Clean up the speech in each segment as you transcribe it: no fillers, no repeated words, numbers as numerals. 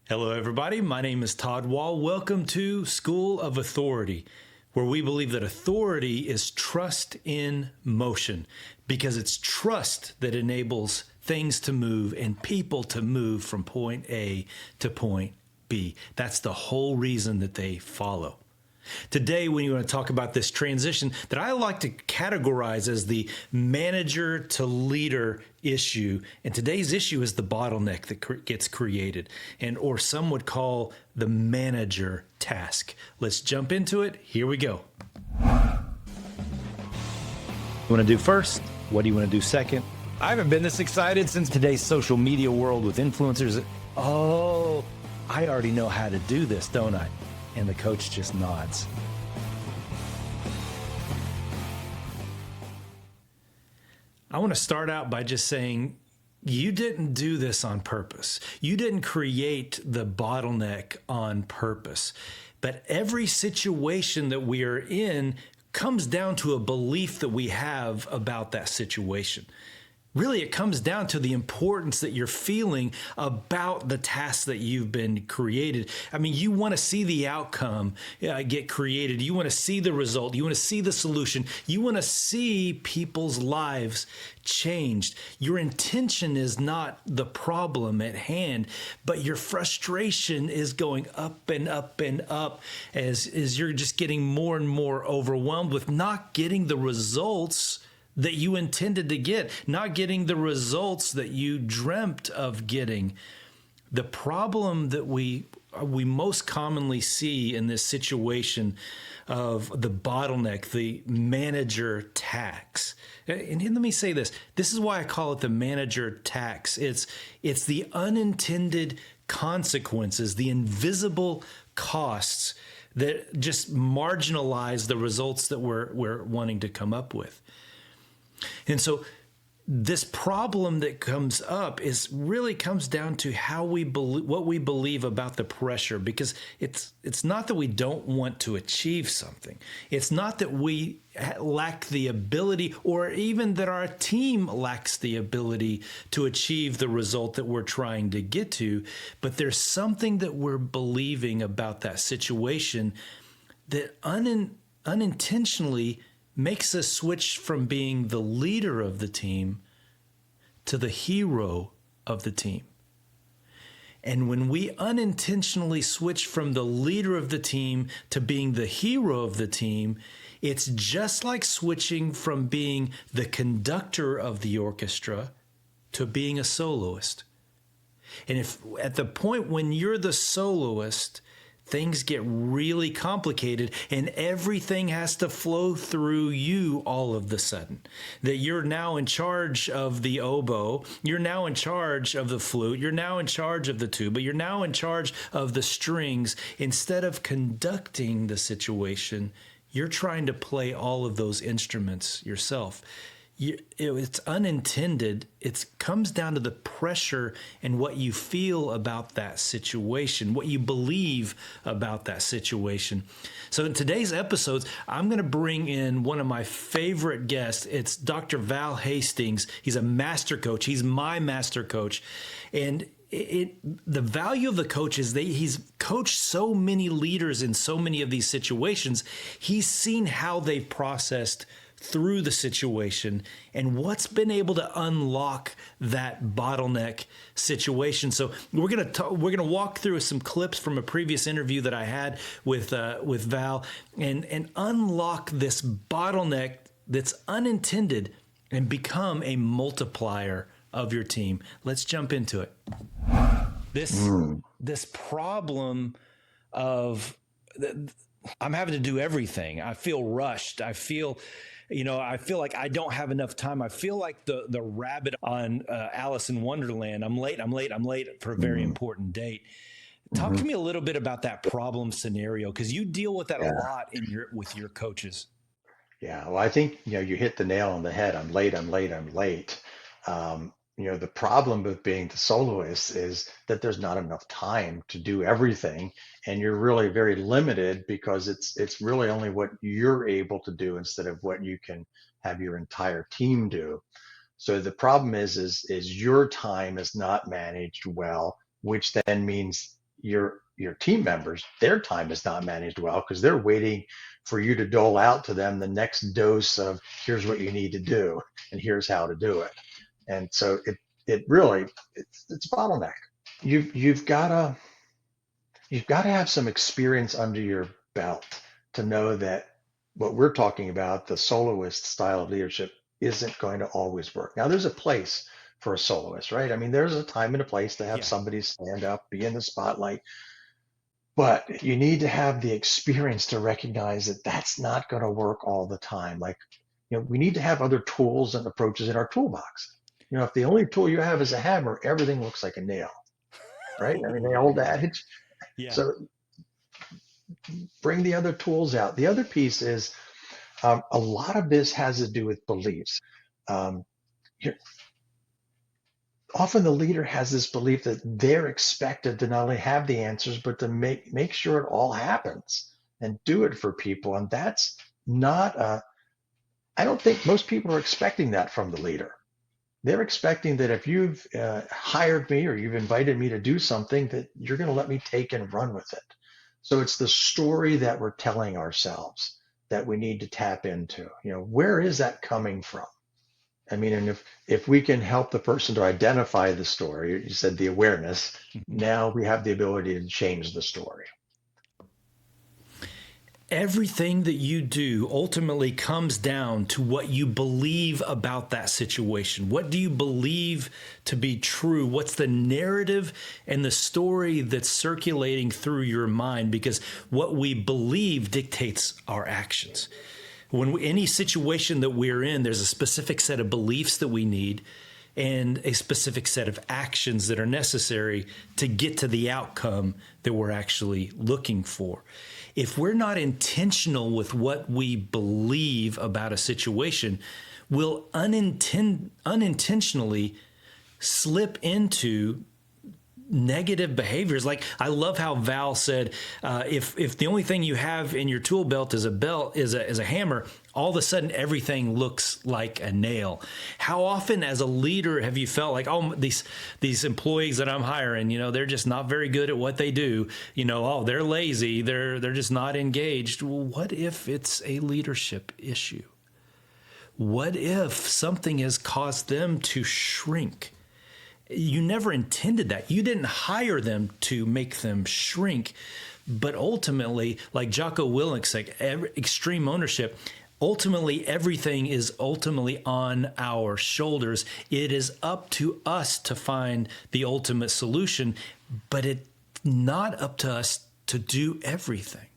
Hello, everybody. My name is Todd Wall. Welcome to School of Authority, where we believe that authority is trust in motion, because it's trust that enables things to move and people to move from point A to point B. That's the whole reason that they follow. Today, we want to talk about this transition that I like to categorize as the manager to leader issue. And today's issue is the bottleneck that gets created, and or some would call the manager task. Let's jump into it. Here we go. What do you want to do first? What do you want to do second? I haven't been this excited since today's social media world with influencers. Oh, I already know how to do this, don't I? And the coach just nods. I want to start out by just saying, you didn't do this on purpose. You didn't create the bottleneck on purpose. But every situation that we are in comes down to a belief that we have about that situation. Really, it comes down to the importance that you're feeling about the task that you've been created. I mean, you want to see the outcome get created. You want to see the result. You want to see the solution. You want to see people's lives changed. Your intention is not the problem at hand, but your frustration is going up and up and up as you're just getting more and more overwhelmed with not getting the results that you intended to get, not getting the results that you dreamt of getting. The problem that we most commonly see in this situation of the bottleneck, the manager tax. And let me say this. This is why I call it the manager tax. It's the unintended consequences, the invisible costs that just marginalize the results that we're wanting to come up with. And so this problem that comes up really comes down to how we believe, what we believe about the pressure, because it's not that we don't want to achieve something. It's not that we lack the ability, or even that our team lacks the ability to achieve the result that we're trying to get to, but there's something that we're believing about that situation that unintentionally makes us switch from being the leader of the team to the hero of the team. And when we unintentionally switch from the leader of the team to being the hero of the team, it's just like switching from being the conductor of the orchestra to being a soloist. And if at the point when you're the soloist, things get really complicated and everything has to flow through you all of the sudden. That you're now in charge of the oboe, you're now in charge of the flute, you're now in charge of the tuba, you're now in charge of the strings. Instead of conducting the situation, you're trying to play all of those instruments yourself. It's unintended. It comes down to the pressure and what you feel about that situation, what you believe about that situation. So in today's episodes, I'm going to bring in one of my favorite guests. It's Dr. Val Hastings. He's a master coach. He's my master coach. And the value of the coach is he's coached so many leaders in so many of these situations. He's seen how they've processed through the situation and what's been able to unlock that bottleneck situation. So we're gonna walk through some clips from a previous interview that I had with Val and unlock this bottleneck that's unintended and become a multiplier of your team. Let's jump into it. This problem of I'm having to do everything. I feel rushed. I feel like I don't have enough time. I feel like the rabbit on Alice in Wonderland. I'm late for a very important date. Talk to me a little bit about that problem scenario, because you deal with that a lot with your coaches. Yeah, well, I think you hit the nail on the head. I'm late. The problem with being the soloist is that there's not enough time to do everything, and you're really very limited because it's really only what you're able to do instead of what you can have your entire team do. So the problem is your time is not managed well, which then means your team members, their time is not managed well because they're waiting for you to dole out to them the next dose of here's what you need to do and here's how to do it. And so it really it's a bottleneck. You've got to have some experience under your belt to know that what we're talking about, the soloist style of leadership, isn't going to always work. Now, there's a place for a soloist, right? I mean, there's a time and a place to have somebody stand up, be in the spotlight, but you need to have the experience to recognize that that's not going to work all the time. Like, we need to have other tools and approaches in our toolbox. If the only tool you have is a hammer, everything looks like a nail, right? I mean, the old adage. Yeah. So bring the other tools out. The other piece is a lot of this has to do with beliefs. Often the leader has this belief that they're expected to not only have the answers, but to make sure it all happens and do it for people. And that's not I don't think most people are expecting that from the leader. They're expecting that if you've hired me or you've invited me to do something, that you're going to let me take and run with it. So it's the story that we're telling ourselves that we need to tap into. Where is that coming from? I mean, and if we can help the person to identify the story, you said the awareness, now we have the ability to change the story. Everything that you do ultimately comes down to what you believe about that situation. What do you believe to be true? What's the narrative and the story that's circulating through your mind? Because what we believe dictates our actions. Any situation that we're in, there's a specific set of beliefs that we need and a specific set of actions that are necessary to get to the outcome that we're actually looking for. If we're not intentional with what we believe about a situation, we'll unintentionally slip into negative behaviors. Like, I love how Val said, if the only thing you have in your tool belt is a hammer, all of a sudden everything looks like a nail. How often as a leader have you felt like, oh, these employees that I'm hiring, they're just not very good at what they do. Oh, they're lazy. They're just not engaged. Well, what if it's a leadership issue? What if something has caused them to shrink? You never intended that. You didn't hire them to make them shrink. But ultimately, like Jocko Willink said, extreme ownership, ultimately everything is ultimately on our shoulders. It is up to us to find the ultimate solution, but it's not up to us to do everything.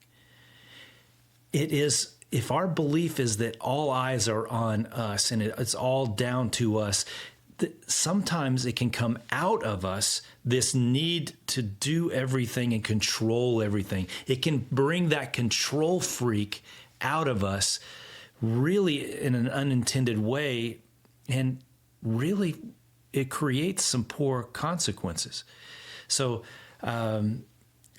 It is, if our belief is that all eyes are on us and it's all down to us, sometimes it can come out of us, this need to do everything and control everything. It can bring that control freak out of us really in an unintended way, and really it creates some poor consequences. So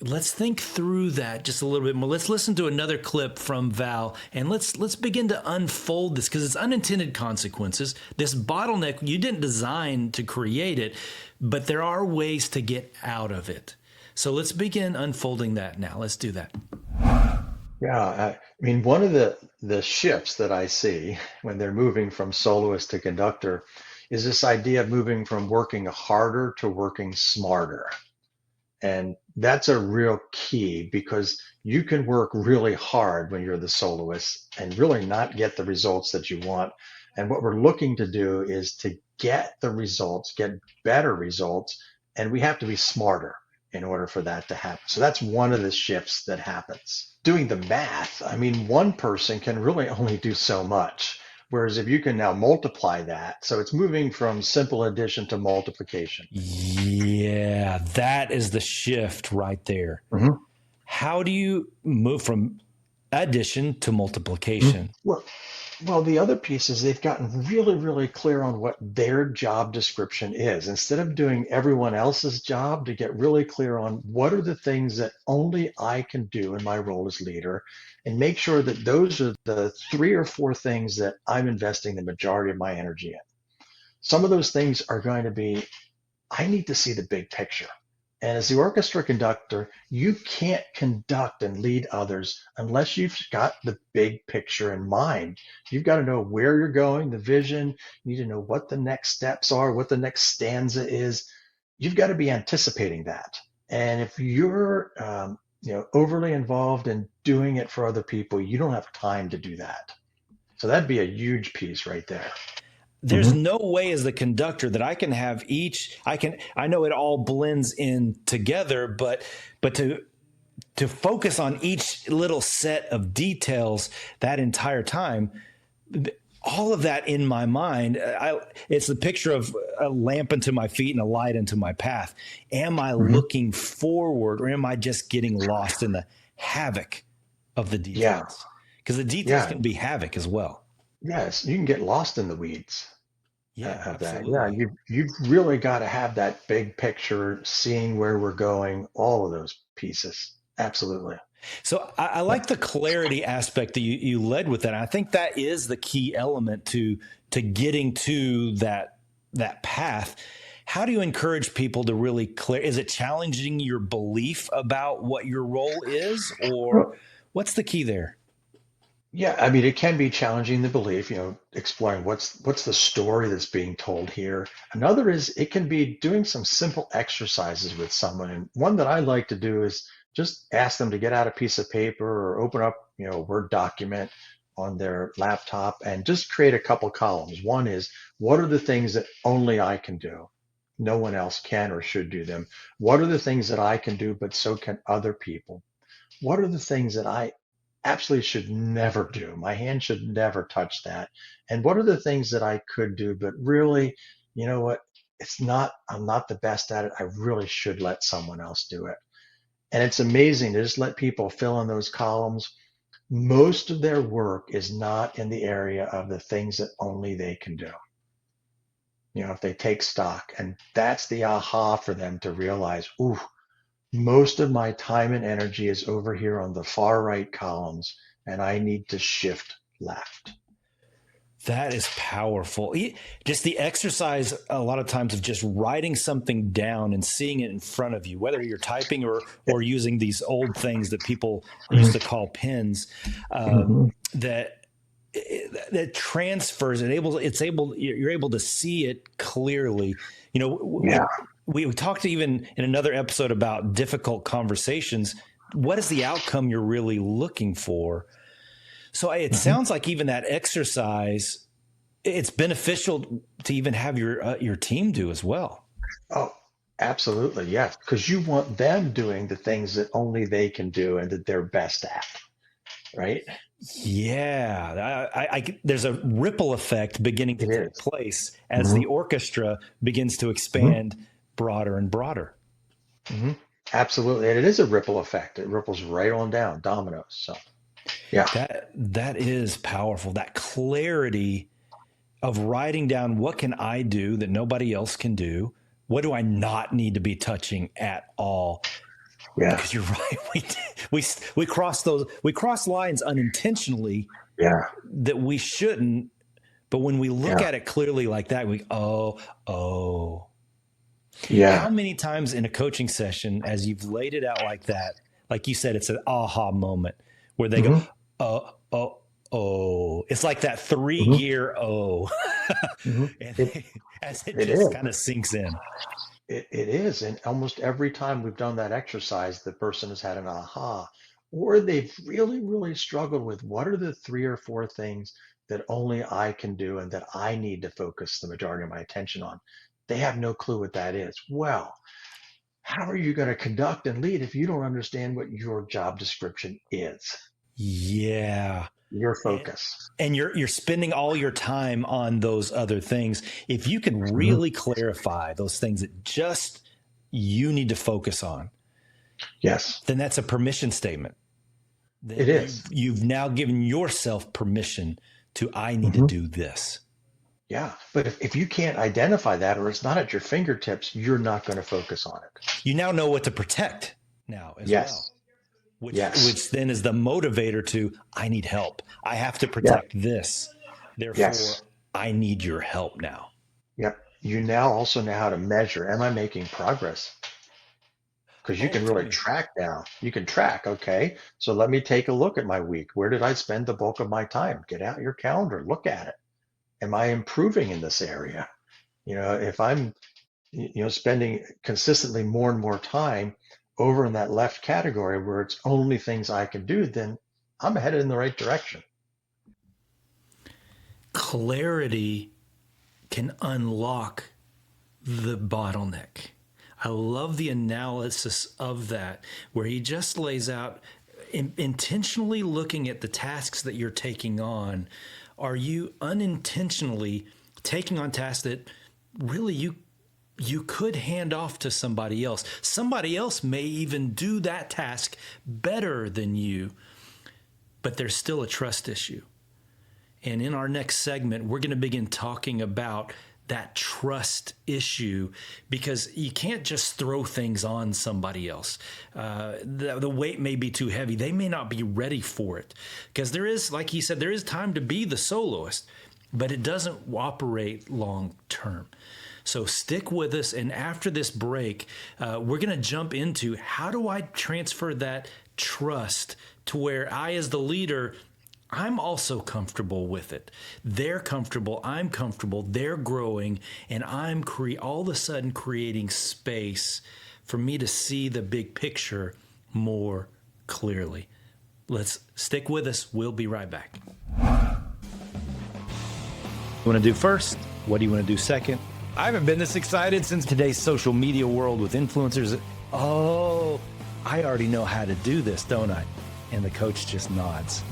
let's think through that just a little bit more. Let's listen to another clip from Val, and let's begin to unfold this, because it's unintended consequences. This bottleneck, you didn't design to create it, but there are ways to get out of it. So let's begin unfolding that now. Let's do that. Yeah, I mean, one of the shifts that I see when they're moving from soloist to conductor is this idea of moving from working harder to working smarter. And that's a real key, because you can work really hard when you're the soloist and really not get the results that you want. And what we're looking to do is to get the results, get better results, and we have to be smarter in order for that to happen. So that's one of the shifts that happens. Doing the math, I mean, one person can really only do so much. Whereas if you can now multiply that, so it's moving from simple addition to multiplication. Yeah, that is the shift right there. Mm-hmm. How do you move from addition to multiplication? Mm-hmm. Well, the other piece is they've gotten really, really clear on what their job description is. Instead of doing everyone else's job, to get really clear on what are the things that only I can do in my role as leader, and make sure that those are the 3 or 4 things that I'm investing the majority of my energy in. Some of those things are going to be, I need to see the big picture. And as the orchestra conductor, you can't conduct and lead others unless you've got the big picture in mind. You've got to know where you're going, the vision. You need to know what the next steps are, what the next stanza is. You've got to be anticipating that. And if you're overly involved in doing it for other people, you don't have time to do that. So that'd be a huge piece right there. There's no way as the conductor that I can have each. I know it all blends in together, but to focus on each little set of details that entire time, all of that in my mind, it's the picture of a lamp unto my feet and a light unto my path. Am I looking forward, or am I just getting lost in the havoc of the Yeah. details? Because the details Yeah. can be havoc as well. Yes. You can get lost in the weeds Yeah, of that. Yeah. absolutely. You've really got to have that big picture, seeing where we're going, all of those pieces. Absolutely. So I like the clarity aspect that you led with that. I think that is the key element to getting to that path. How do you encourage people to really clear? Is it challenging your belief about what your role is, or Well, what's the key there? yeah, I mean, it can be challenging to believe, exploring what's the story that's being told here. Another is it can be doing some simple exercises with someone. And one that I like to do is just ask them to get out a piece of paper or open up, a Word document on their laptop and just create a couple columns. One is, what are the things that only I can do? No one else can or should do them. What are the things that I can do, but so can other people? What are the things that I absolutely should never do? My hand should never touch that. And what are the things that I could do, but really, you know what? I'm not the best at it. I really should let someone else do it. And it's amazing to just let people fill in those columns. Most of their work is not in the area of the things that only they can do. If they take stock, and that's the aha for them to realize, ooh, most of my time and energy is over here on the far right columns, and I need to shift left. That is powerful. Just the exercise a lot of times of just writing something down and seeing it in front of you, whether you're typing or using these old things that people used to call pens, Mm-hmm. that that transfers and you're able to see it clearly. Yeah. We talked even in another episode about difficult conversations. What is the outcome you're really looking for? So it Mm-hmm. sounds like even that exercise, it's beneficial to even have your team do as well. Oh, absolutely. Yes. Because you want them doing the things that only they can do and that they're best at, right? Yeah, there's a ripple effect beginning to It take is. place as Mm-hmm. the orchestra begins to Mm-hmm. expand broader and broader. Mm-hmm. Absolutely. And it is a ripple effect. It ripples right on down, dominoes. So, yeah. That is powerful. That clarity of writing down, what can I do that nobody else can do? What do I not need to be touching at all? Yeah. Because you're right, we cross lines unintentionally Yeah. that we shouldn't. But when we look Yeah. at it clearly like that, oh. Yeah. How many times in a coaching session, as you've laid it out like that, like you said, it's an aha moment where they go, Mm-hmm. oh, oh. It's like that three Mm-hmm. gear oh, Mm-hmm. and It, as it it just is. kind of sinks in. It is. And almost every time we've done that exercise, the person has had an aha, or they've really, really struggled with what are the three or four things that only I can do and that I need to focus the majority of my attention on. They have no clue what that is. Well, how are you going to conduct and lead if you don't understand what your job description is? Yeah. Your And, focus. and you're spending all your time on those other things. If you can Mhm. really clarify those things that just you need to focus on, Yes, then that's a permission statement. it Then is. you've now given yourself permission to I need to Mhm. do this. Yeah. But if you can't identify that or it's not at your fingertips, you're not going to focus on it. You now know what to protect now as well, Yes. Yes. which then is the motivator to I need help. I have to Yeah. protect this. Therefore, Yes. I need your help now. Yep. You now also know how to measure. Am I making progress? because you all can the really time. track now. You can track, okay, so let me take a look at my week. Where did I spend the bulk of my time? Get out your calendar, look at it. Am I improving in this area? If I'm, spending consistently more and more time over in that left category where it's only things I can do, then I'm headed in the right direction. Clarity can unlock the bottleneck. I love the analysis of that, where he just lays out intentionally looking at the tasks that you're taking on. Are you unintentionally taking on tasks that really you could hand off to somebody else? Somebody else may even do that task better than you, but there's still a trust issue. And in our next segment, we're going to begin talking about that trust issue, because you can't just throw things on somebody else. The weight may be too heavy. They may not be ready for it, because there is, like he said, there is time to be the soloist, but it doesn't operate long term. So stick with us. And after this break, we're going to jump into how do I transfer that trust to where I, as the leader, I'm also comfortable with it. They're comfortable. I'm comfortable. They're growing. And I'm all of a sudden creating space for me to see the big picture more clearly. Let's stick with us. We'll be right back. What do you want to do first? What do you want to do second? I haven't been this excited since today's social media world with influencers. Oh, I already know how to do this, don't I? And the coach just nods.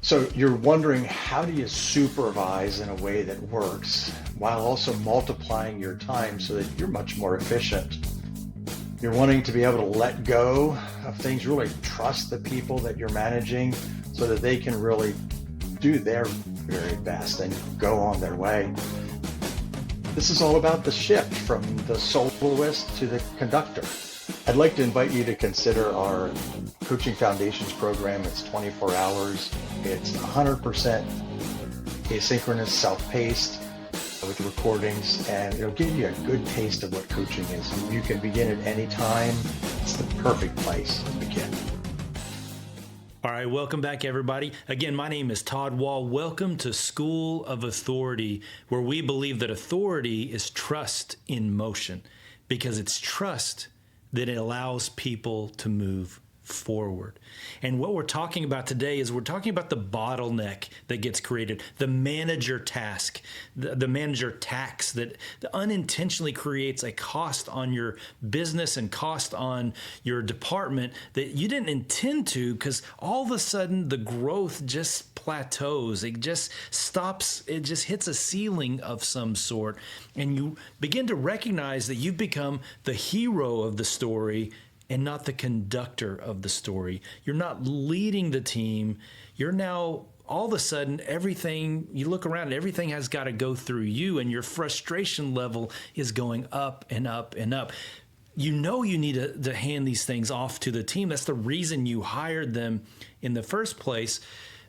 So you're wondering, how do you supervise in a way that works while also multiplying your time so that you're much more efficient? You're wanting to be able to let go of things, really trust the people that you're managing so that they can really do their very best and go on their way. This is all about the shift from the soloist to the conductor. I'd like to invite you to consider our Coaching Foundations program. It's 24 hours. It's 100% asynchronous, self-paced with recordings, and it'll give you a good taste of what coaching is. You can begin at any time. It's the perfect place to begin. All right, welcome back, everybody. Again, my name is Todd Wall. Welcome to School of Authority, where we believe that authority is trust in motion, because it's trust that it allows people to move forward. And what we're talking about today is we're talking about the bottleneck that gets created, the manager task, the manager tax that unintentionally creates a cost on your business and cost on your department that you didn't intend to, because all of a sudden the growth just plateaus. It just stops. It just hits a ceiling of some sort. And you begin to recognize that you've become the hero of the story and not the conductor of the story. You're not leading the team. You're now, all of a sudden, everything, you look around and everything has got to go through you, and your frustration level is going up and up and up. You know you need to hand these things off to the team. That's the reason you hired them in the first place.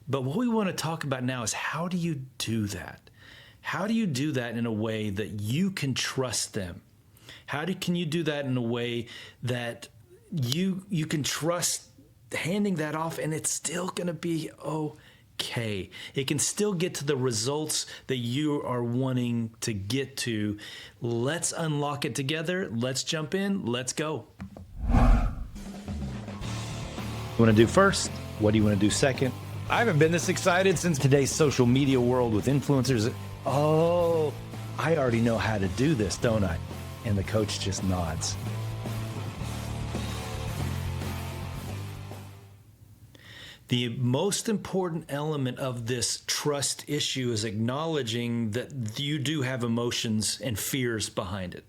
But what we want to talk about now is, how do you do that? How do you do that in a way that you can trust them? Can you do that in a way that you can trust handing that off, and it's still going to be okay? It can still get to the results that you are wanting to get to. Let's unlock it together. Let's jump in. Let's go. What do you want to do first? What do you want to do second? I haven't been this excited since today's social media world with influencers. Oh, I already know how to do this, don't I? And the coach just nods. The most important element of this trust issue is acknowledging that you do have emotions and fears behind it.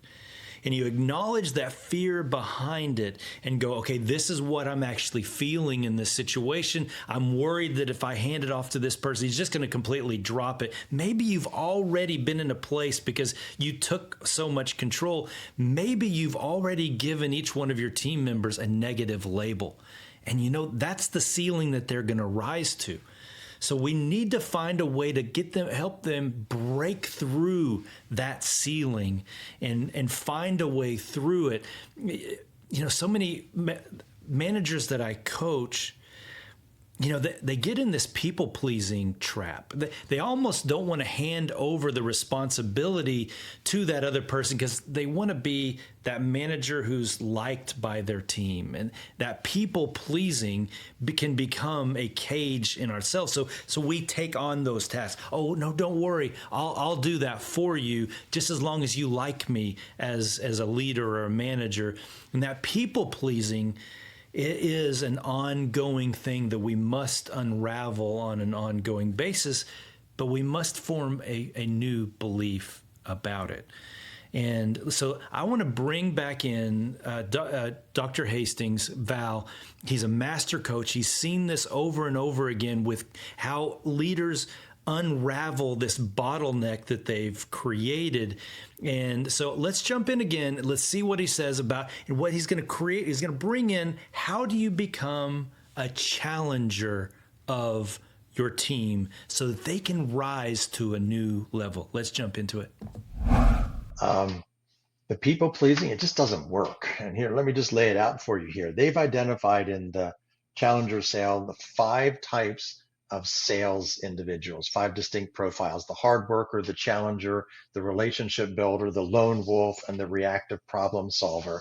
And you acknowledge that fear behind it and go, okay, this is what I'm actually feeling in this situation. I'm worried that if I hand it off to this person, he's just going to completely drop it. Maybe you've already been in a place because you took so much control. Maybe you've already given each one of your team members a negative label. And that's the ceiling that they're going to rise to. So we need to find a way to help them break through that ceiling and find a way through it. So many managers that I coach, they get in this people pleasing trap. They almost don't want to hand over the responsibility to that other person because they want to be that manager who's liked by their team. And that people pleasing can become a cage in ourselves. So we take on those tasks. Oh, no, don't worry. I'll do that for you just as long as you like me as a leader or a manager. And that people pleasing, it is an ongoing thing that we must unravel on an ongoing basis, but we must form a new belief about it. And so I want to bring back in Dr. Hastings, Val. He's a master coach. He's seen this over and over again with how leaders unravel this bottleneck that they've created. And so let's jump in again. Let's see what he says about and what he's going to create. He's going to bring in, how do you become a challenger of your team so that they can rise to a new level? Let's jump into it. The people pleasing, it just doesn't work. And here, let me just lay it out for you here. They've identified in the challenger sale the 5 types of sales individuals, 5 distinct profiles: the hard worker, the challenger, the relationship builder, the lone wolf, and the reactive problem solver.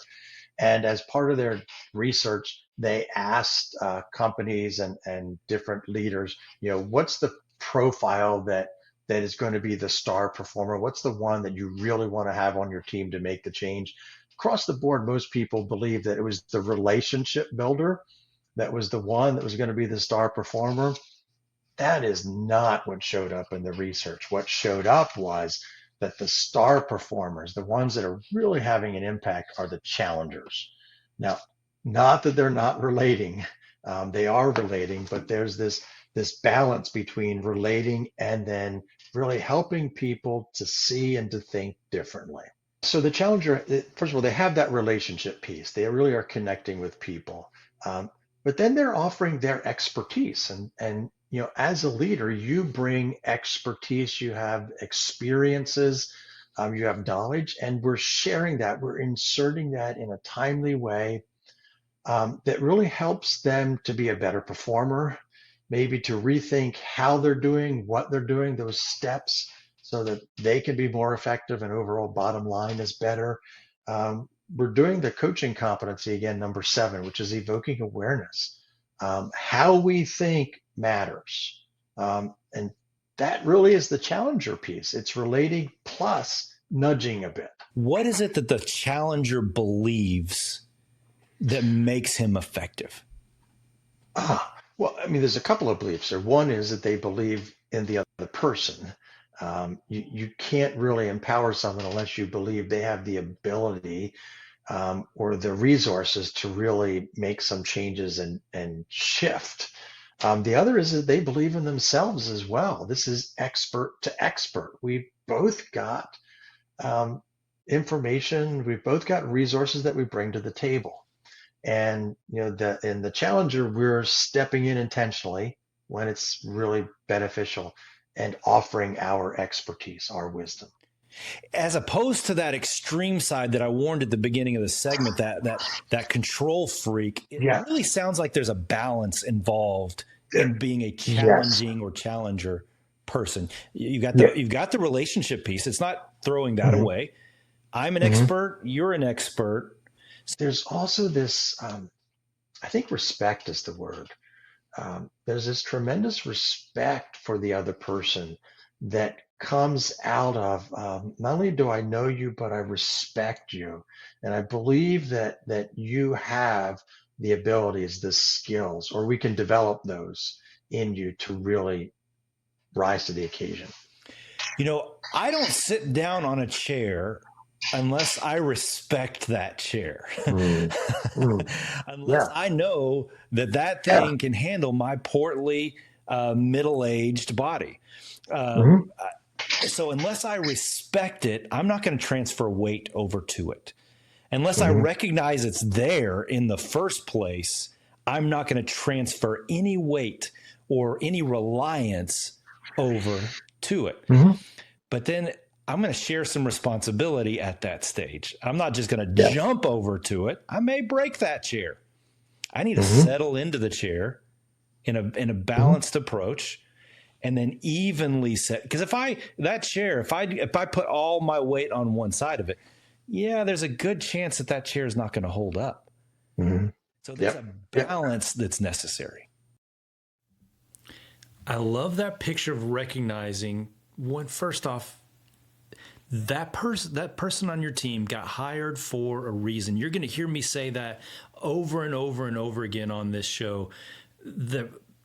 And as part of their research, they asked companies and different leaders, what's the profile that is going to be the star performer? What's the one that you really want to have on your team to make the change? Across the board, most people believe that it was the relationship builder that was the one that was going to be the star performer. That is not what showed up in the research. What showed up was that the star performers, the ones that are really having an impact, are the challengers. Now, not that they're not relating. They are relating, but there's this balance between relating and then really helping people to see and to think differently. So the challenger, first of all, they have that relationship piece. They really are connecting with people. But then they're offering their expertise. And as a leader, you bring expertise, you have experiences, you have knowledge, and we're sharing that. We're inserting that in a timely way that really helps them to be a better performer, maybe to rethink how they're doing, what they're doing, those steps, so that they can be more effective and overall bottom line is better. We're doing the coaching competency again, number 7, which is evoking awareness. How we think matters. And that really is the challenger piece. It's relating plus nudging a bit. What is it that the challenger believes that makes him effective? Well, I mean, there's a couple of beliefs there. One is that they believe in the other person. You can't really empower someone unless you believe they have the ability or the resources to really make some changes and shift. The other is that they believe in themselves as well. This is expert to expert. We've both got information. We've both got resources that we bring to the table. And in the challenger, we're stepping in intentionally when it's really beneficial and offering our expertise, our wisdom. As opposed to that extreme side that I warned at the beginning of the segment, that control freak, it really sounds like there's a balance involved in being a challenging or challenger person. You've got the relationship piece. It's not throwing that away. I'm an expert. You're an expert. There's also this, I think respect is the word. There's this tremendous respect for the other person that comes out of not only do I know you, but I respect you. And I believe that you have the abilities, the skills, or we can develop those in you to really rise to the occasion. I don't sit down on a chair unless I respect that chair. Unless I know that thing can handle my portly, middle-aged body. So unless I respect it, I'm not going to transfer weight over to it. Unless I recognize it's there in the first place, I'm not going to transfer any weight or any reliance over to it. Mm-hmm. But then I'm going to share some responsibility at that stage. I'm not just going to Yeah. jump over to it. I may break that chair. I need to Mm-hmm. settle into the chair in a Mm-hmm. balanced approach, and then evenly set. Because if I put all my weight on one side of it, yeah, there's a good chance that chair is not going to hold up. Mm-hmm. So there's a balance that's necessary. I love that picture of recognizing when, first off, that person on your team got hired for a reason. You're going to hear me say that over and over and over again on this show.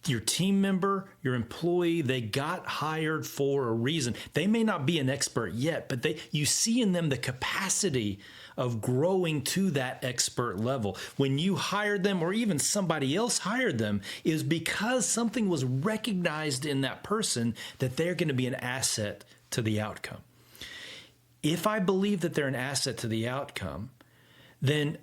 Your team member, your employee, they got hired for a reason. They may not be an expert yet, but you see in them the capacity of growing to that expert level. When you hired them, or even somebody else hired them, is because something was recognized in that person that they're going to be an asset to the outcome. If I believe that they're an asset to the outcome, then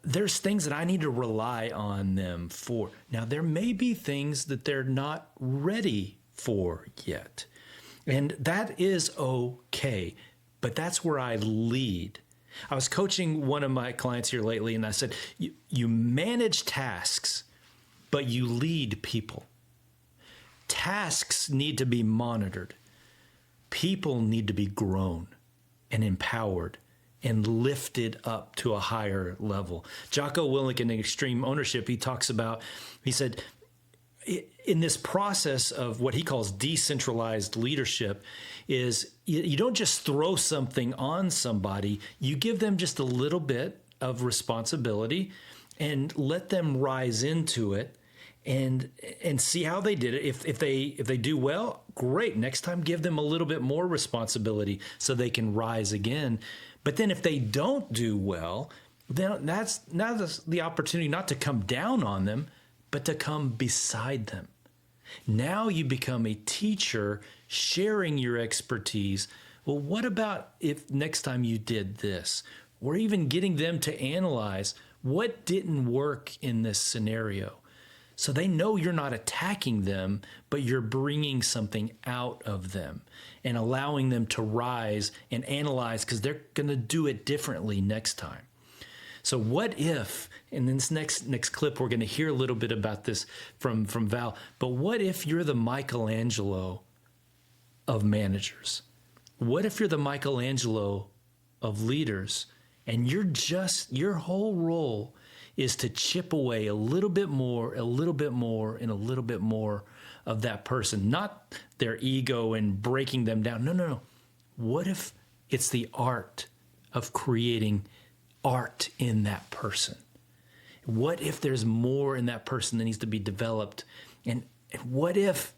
there's things that I need to rely on them for. Now, there may be things that they're not ready for yet, and that is okay, but that's where I lead. I was coaching one of my clients here lately, and I said, you manage tasks, but you lead people. Tasks need to be monitored. People need to be grown and empowered and lifted up to a higher level. Jocko Willink in Extreme Ownership, he said, in this process of what he calls decentralized leadership, is you don't just throw something on somebody, you give them just a little bit of responsibility and let them rise into it and see how they did it. If they do well, great. Next time, give them a little bit more responsibility so they can rise again. But then if they don't do well, then that's the opportunity not to come down on them, but to come beside them. Now you become a teacher sharing your expertise. Well, what about if next time you did this? Or even getting them to analyze what didn't work in this scenario. So they know you're not attacking them, but you're bringing something out of them and allowing them to rise and analyze, because they're going to do it differently next time. So what if, in this next clip, we're going to hear a little bit about this from Val, but what if you're the Michelangelo of managers? What if you're the Michelangelo of leaders, and your whole role is to chip away a little bit more, and a little bit more of that person, not their ego and breaking them down. No. What if it's the art of creating art in that person? What if there's more in that person that needs to be developed? And what if,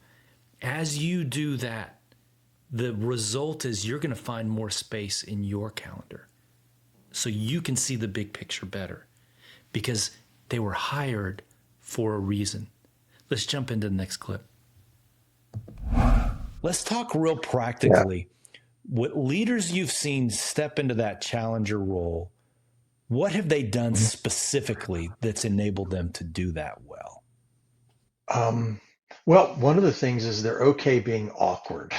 as you do that, the result is you're going to find more space in your calendar so you can see the big picture better, because they were hired for a reason. Let's jump into the next clip. Let's talk real practically. Yeah. What leaders you've seen step into that challenger role, what have they done specifically that's enabled them to do that well? Well, one of the things is they're okay being awkward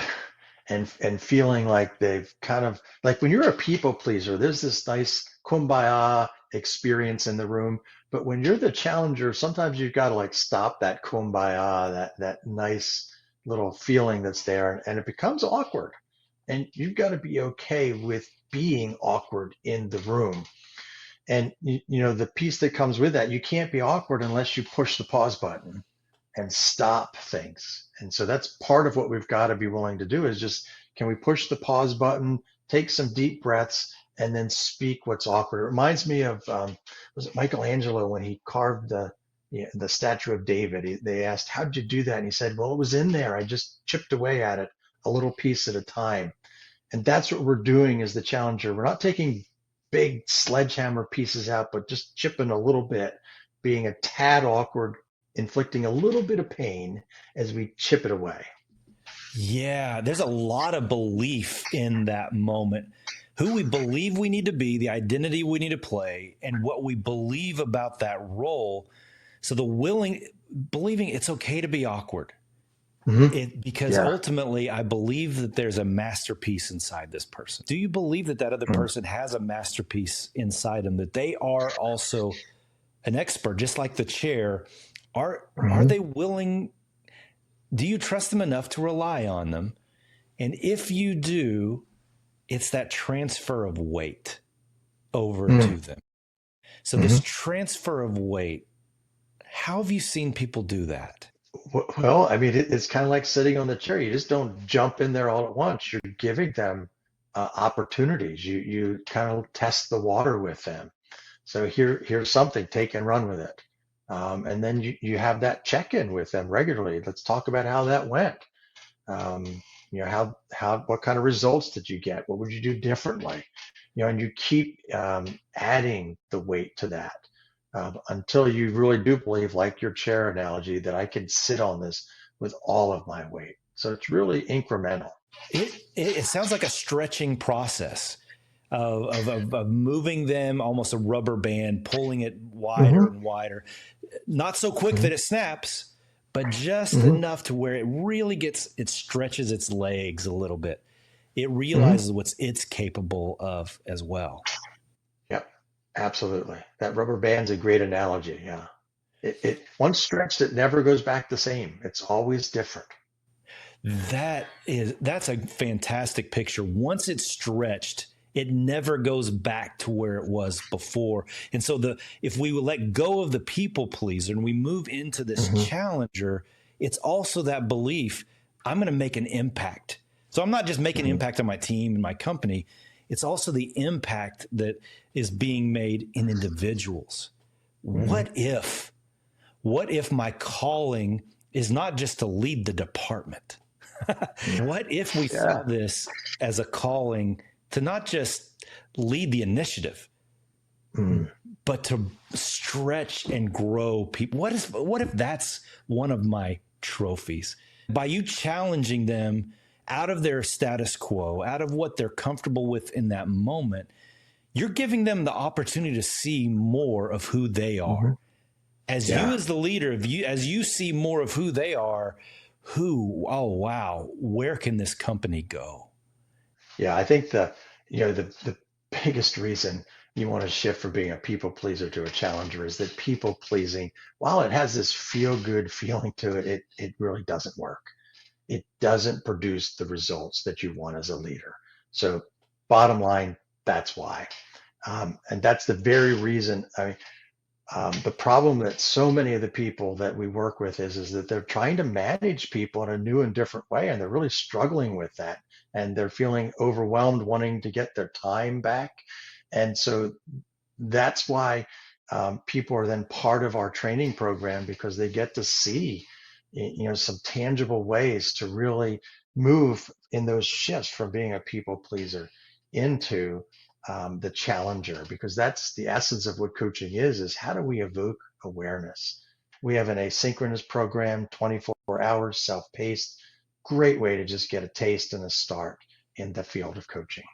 and feeling like they've kind of, like when you're a people pleaser, there's this nice kumbaya experience in the room. But when you're the challenger, sometimes you've got to like stop that kumbaya, that nice little feeling that's there, and it becomes awkward. And you've got to be okay with being awkward in the room. And you know, the piece that comes with that, you can't be awkward unless you push the pause button and stop things. And so that's part of what we've got to be willing to do, is just, can we push the pause button, take some deep breaths, and then speak what's awkward. It reminds me of, was it Michelangelo when he carved the statue of David? They asked, how did you do that? And he said, well, it was in there. I just chipped away at it a little piece at a time. And that's what we're doing as the challenger. We're not taking big sledgehammer pieces out, but just chipping a little bit, being a tad awkward, inflicting a little bit of pain as we chip it away. Yeah, there's a lot of belief in that moment. Who we believe we need to be, the identity we need to play, and what we believe about that role. So believing it's okay to be awkward. Because Yeah. ultimately, I believe that there's a masterpiece inside this person. Do you believe that other person has a masterpiece inside them, that they are also an expert, just like the chair? Are they willing? Do you trust them enough to rely on them? And if you do, it's that transfer of weight over to them. So this transfer of weight, how have you seen people do that? Well, I mean, it's kind of like sitting on the chair. You just don't jump in there all at once. You're giving them opportunities. You kind of test the water with them. So here's something, take and run with it. And then you have that check-in with them regularly. Let's talk about how that went. Um, what kind of results did you get? What would you do differently? And you keep adding the weight to that until you really do believe, like your chair analogy, that I can sit on this with all of my weight. So it's really incremental. It sounds like a stretching process of moving them, almost a rubber band, pulling it wider and wider. Not so quick that it snaps, but just enough to where it really it stretches its legs a little bit. It realizes what it's capable of as well. Yep, absolutely. That rubber band's a great analogy. Yeah. It once stretched, it never goes back the same. It's always different. That's a fantastic picture. Once it's stretched, it never goes back to where it was before. And so if we let go of the people pleaser and we move into this challenger, it's also that belief, I'm going to make an impact. So I'm not just making an impact on my team and my company. It's also the impact that is being made in individuals. What if my calling is not just to lead the department? What if we saw this as a calling to not just lead the initiative, but to stretch and grow people? What if that's one of my trophies? By you challenging them out of their status quo, out of what they're comfortable with in that moment, you're giving them the opportunity to see more of who they are. As you as the leader, as you see more of who they are, oh wow, where can this company go? Yeah, I think the biggest reason you want to shift from being a people pleaser to a challenger is that people pleasing, while it has this feel good feeling to it, it really doesn't work. It doesn't produce the results that you want as a leader. So bottom line, that's why. And that's the very reason. The problem that so many of the people that we work with is that they're trying to manage people in a new and different way, and they're really struggling with that. And they're feeling overwhelmed, wanting to get their time back. And so that's why people are then part of our training program, because they get to see, some tangible ways to really move in those shifts from being a people pleaser into the challenger, because that's the essence of what coaching is how do we evoke awareness? We have an asynchronous program, 24 hours, self-paced, great way to just get a taste and a start in the field of coaching.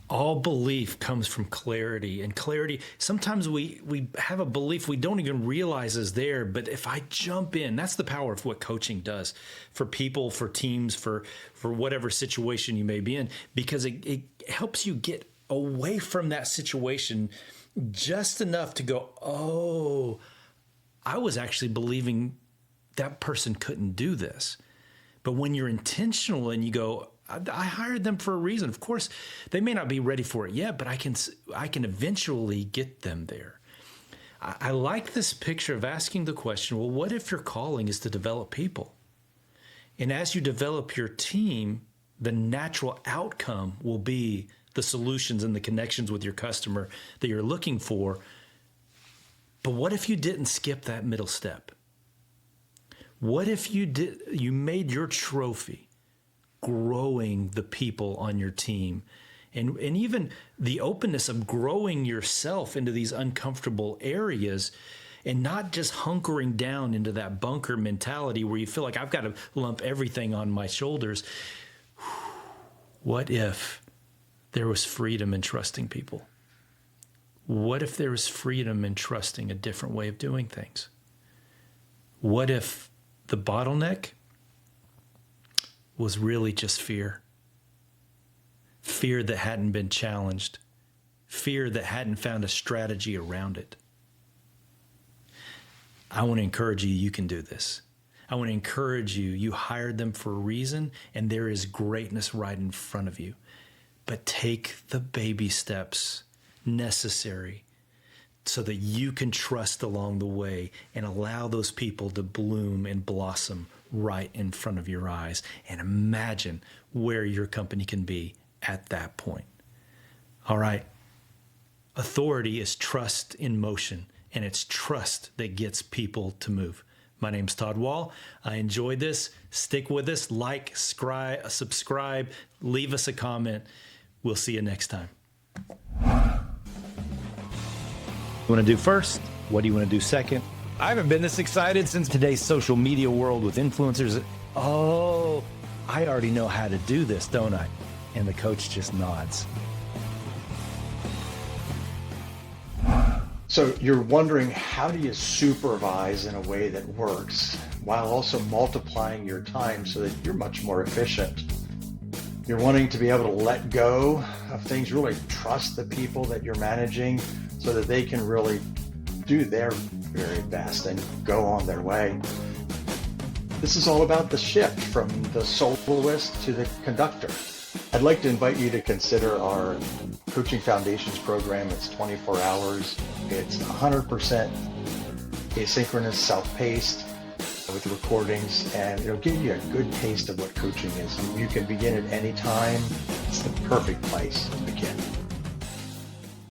All belief comes from clarity, and clarity, sometimes we have a belief we don't even realize is there, but if I jump in, that's the power of what coaching does for people, for teams, for whatever situation you may be in, because it helps you get away from that situation just enough to go, oh, I was actually believing that person couldn't do this. But when you're intentional and you go, I hired them for a reason. Of course, they may not be ready for it yet, but I can eventually get them there. I like this picture of asking the question, well, what if your calling is to develop people? And as you develop your team, the natural outcome will be the solutions and the connections with your customer that you're looking for. But what if you didn't skip that middle step? What if you made your trophy growing the people on your team, and even the openness of growing yourself into these uncomfortable areas, and not just hunkering down into that bunker mentality where you feel like I've got to lump everything on my shoulders? What if there was freedom in trusting people? What if there is freedom in trusting a different way of doing things? What if the bottleneck was really just fear? Fear that hadn't been challenged. Fear that hadn't found a strategy around it. I want to encourage you, you can do this. I want to encourage you, you hired them for a reason, and there is greatness right in front of you. But take the baby steps necessary so that you can trust along the way and allow those people to bloom and blossom right in front of your eyes, and imagine where your company can be at that point. All right. Authority is trust in motion, and it's trust that gets people to move. My name's Todd Wall. I enjoyed this. Stick with us. Like, subscribe, leave us a comment. We'll see you next time. You want to do first? What do you want to do second? I haven't been this excited since today's social media world with influencers. Oh, I already know how to do this, don't I? And the coach just nods. So you're wondering, how do you supervise in a way that works while also multiplying your time so that you're much more efficient? You're wanting to be able to let go of things, really trust the people that you're managing so that they can really do their very best and go on their way. This is all about the shift from the soloist to the conductor. I'd like to invite you to consider our Coaching Foundations program. It's 24 hours. It's 100% asynchronous, self-paced with recordings, and it'll give you a good taste of what coaching is. You can begin at any time. It's the perfect place to begin.